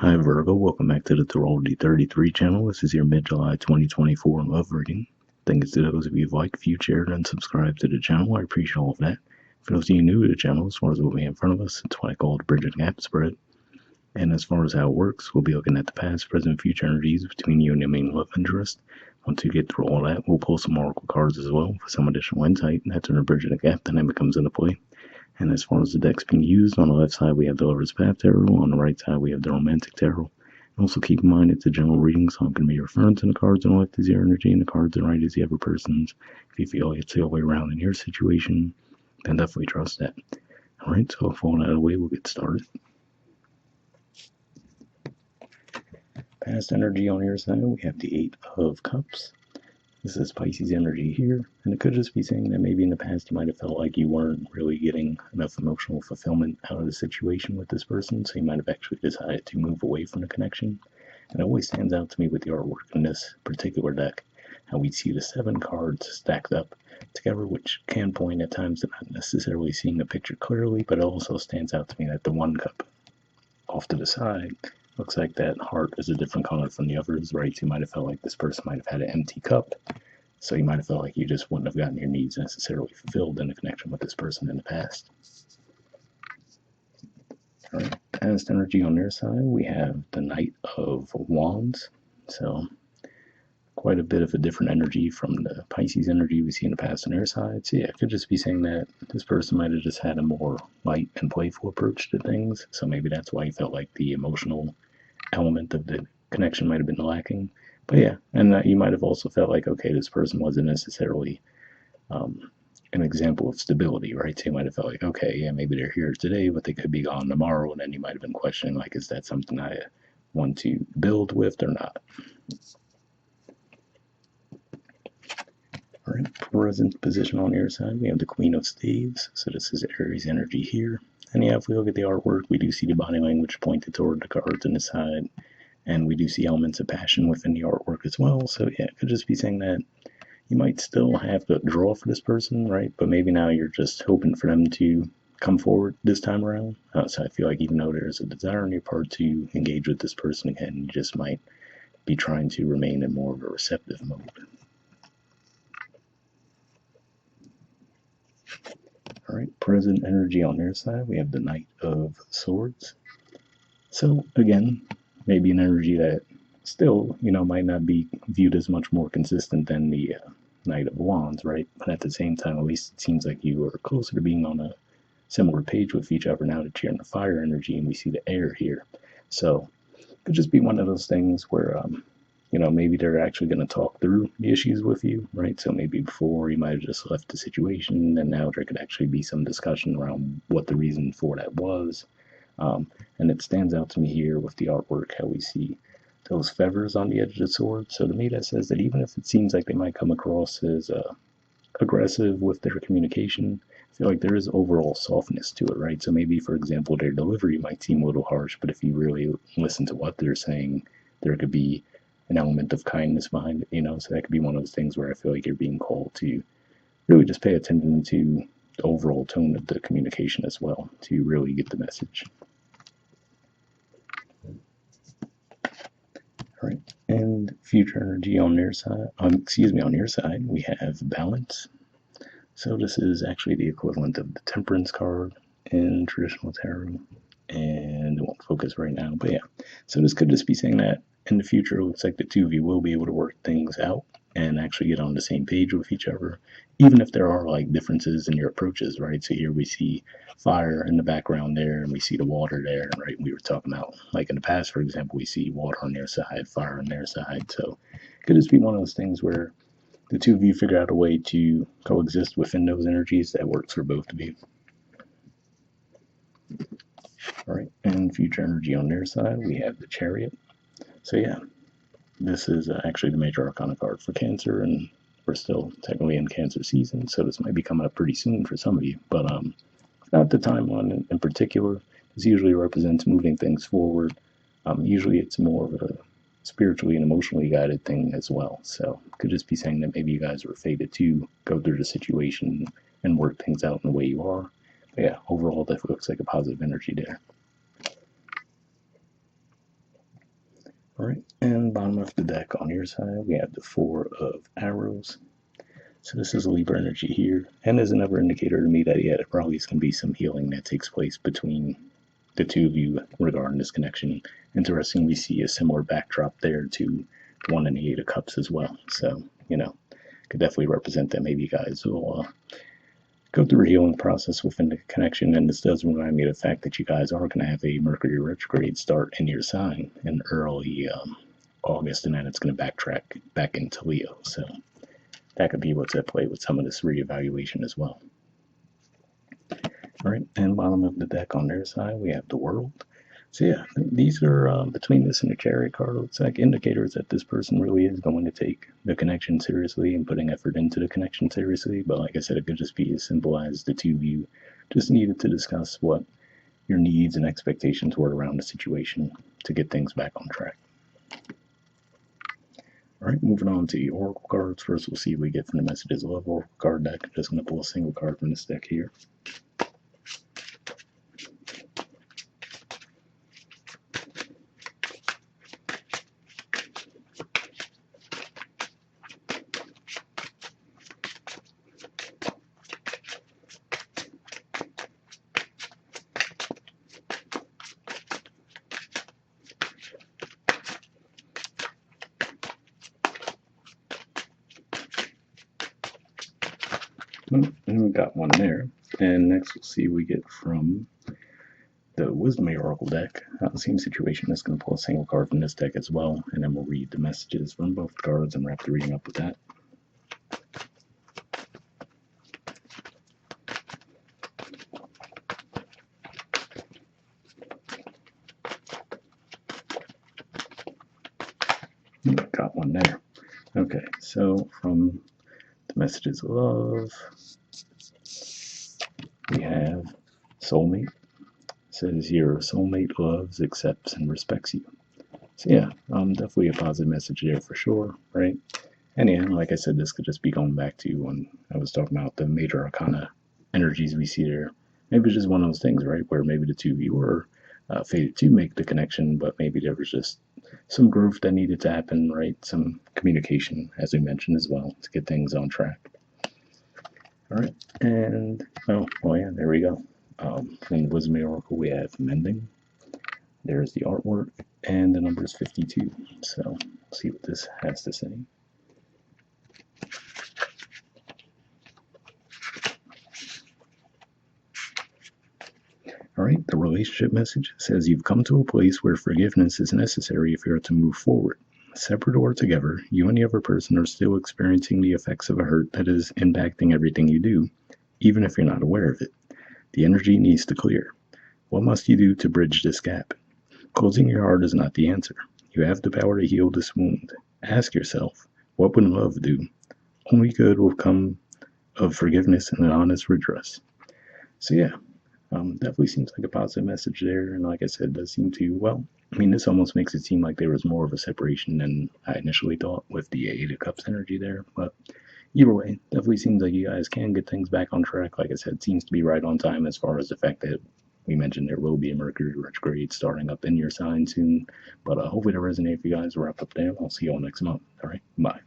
Hi Virgo, welcome back to the Astrology 33 channel. This is your mid-July 2024 love reading. Thank you to those of you who've liked, viewed, shared, and subscribed to the channel. I appreciate all of that. For those of you new to the channel, as far as what we have in front of us, it's what I call the Bridget Gap Spread. And as far as how it works, we'll be looking at the past, present, future energies between you and your main love interest. Once we get through all that, we'll pull some oracle cards as well for some additional insight. And that's when the Bridget Gap dynamic comes into play. And as far as the decks being used, on the left side we have the Lover's Path Tarot, on the right side we have the Romantic Tarot. Also keep in mind it's a general reading, so I'm going to be referring to the cards on the left as your energy and the cards on the right as the other person's. If you feel like it's the other way around in your situation, then definitely trust that. Alright, so with all that out of the way, we'll get started. Past energy on your side, we have the Eight of Cups. This is Pisces energy here, and it could just be saying that maybe in the past you might have felt like you weren't really getting enough emotional fulfillment out of the situation with this person, so you might have actually decided to move away from the connection. And it always stands out to me with the artwork in this particular deck, how we see the 7 cards stacked up together, which can point at times to not necessarily seeing the picture clearly, but it also stands out to me that the 1 cup off to the side looks like that heart is a different color from the others, right? So you might have felt like this person might have had an empty cup, so you might have felt like you just wouldn't have gotten your needs necessarily fulfilled in a connection with this person in the past. All right, past energy on their side, we have the Knight of Wands. So quite a bit of a different energy from the Pisces energy we see in the past on their side. So yeah, it could just be saying that this person might have just had a more light and playful approach to things. So maybe that's why you felt like the emotional element of the connection might have been lacking. But yeah, and you might have also felt like, okay, this person wasn't necessarily an example of stability, right? So you might have felt like, okay, yeah, maybe they're here today, but they could be gone tomorrow. And then you might have been questioning, like, is that something I want to build with or not? All right, present position on your side, we have the Queen of Staves. So this is Aries energy here. And yeah, if we look at the artwork, we do see the body language pointed toward the cards on the side. And we do see elements of passion within the artwork as well. So yeah, it could just be saying that you might still have to draw for this person, right? But maybe now you're just hoping for them to come forward this time around. So I feel like even though there's a desire on your part to engage with this person again, you just might be trying to remain in more of a receptive mode. All right, present energy on their side, we have the Knight of Swords. So again, maybe an energy that still, might not be viewed as much more consistent than the Knight of Wands, right? But at the same time, at least it seems like you are closer to being on a similar page with each other now that you're in the fire energy and we see the air here. So it could just be one of those things where, maybe they're actually going to talk through the issues with you, right? So maybe before you might have just left the situation, and now there could actually be some discussion around what the reason for that was. And it stands out to me here with the artwork how we see those feathers on the edge of the sword. So to me, that says that even if it seems like they might come across as aggressive with their communication, I feel like there is overall softness to it, right? So maybe, for example, their delivery might seem a little harsh, but if you really listen to what they're saying, there could be an element of kindness behind it, so that could be one of those things where I feel like you're being called to really just pay attention to the overall tone of the communication as well to really get the message. All right, and future energy on their side, on your side, we have balance. So this is actually the equivalent of the Temperance card in traditional tarot, and it won't focus right now, but yeah. So this could just be saying that in the future, it looks like the two of you will be able to work things out and actually get on the same page with each other, even if there are like differences in your approaches, right? So here we see fire in the background there, and we see the water there, right? We were talking about, like in the past, for example, we see water on their side, fire on their side. So it could just be one of those things where the two of you figure out a way to coexist within those energies that works for both of you. All right, and future energy on their side, we have the Chariot. So yeah, this is actually the major arcana card for Cancer, and we're still technically in Cancer season, so this might be coming up pretty soon for some of you, but not the timeline in particular. This usually represents moving things forward. Usually it's more of a spiritually and emotionally guided thing as well, so it could just be saying that maybe you guys were fated to go through the situation and work things out in the way you are. But yeah, overall, that looks like a positive energy there. Alright, and bottom of the deck on your side, we have the Four of Arrows. So this is Libra energy here, and is another indicator to me that, yeah, there probably is going to be some healing that takes place between the two of you regarding this connection. Interesting, we see a similar backdrop there to the one in the Eight of Cups as well. So, could definitely represent that maybe you guys will go through a healing process within the connection. And this does remind me of the fact that you guys are going to have a Mercury retrograde start in your sign in early August, and then it's going to backtrack back into Leo. So that could be what's at play with some of this reevaluation as well. All right, and bottom of the deck on their side, we have the World. So yeah, these are, between this and the Chariot card, it's like indicators that this person really is going to take the connection seriously and putting effort into the connection seriously. But like I said, it could just be as simple as the two of you just needed to discuss what your needs and expectations were around the situation to get things back on track. All right, moving on to the Oracle cards. First, we'll see what we get from the Messages of Love Oracle card deck. I'm just going to pull a single card from this deck here. And we got one there. And next we'll see what we get from the Wisdom Oracle deck. Same situation, that's going to pull a single card from this deck as well. And then we'll read the messages from both cards and wrap the reading up with that. Got one there. Okay, so from the Messages of Love, we have Soulmate. It says your soulmate loves, accepts, and respects you. So yeah, definitely a positive message there for sure, right? And yeah, like I said, this could just be going back to when I was talking about the major arcana energies we see there. Maybe it's just one of those things, right, where maybe the two of you were fated to make the connection, but maybe there was just some growth that needed to happen, right? Some communication, as we mentioned as well, to get things on track. All right, and well, yeah, there we go. From the Wisdom Oracle, we have Mending. There's the artwork, and the number is 52. So, let's see what this has to say. All right, the relationship message says you've come to a place where forgiveness is necessary if you're to move forward. Separate or together, you and the other person are still experiencing the effects of a hurt that is impacting everything you do, even if you're not aware of it. The energy needs to clear. What must you do to bridge this gap? Closing your heart is not the answer. You have the power to heal this wound. Ask yourself, what would love do? Only good will come of forgiveness and an honest redress. So yeah, definitely seems like a positive message there. And like I said, does seem to, well, I mean, this almost makes it seem like there was more of a separation than I initially thought with the Eight of Cups energy there. But either way, definitely seems like you guys can get things back on track. Like I said, seems to be right on time as far as the fact that we mentioned there will be a Mercury retrograde starting up in your sign soon. But hopefully that resonates for you guys. We'll wrap up there. I'll see you all next month. All right, bye.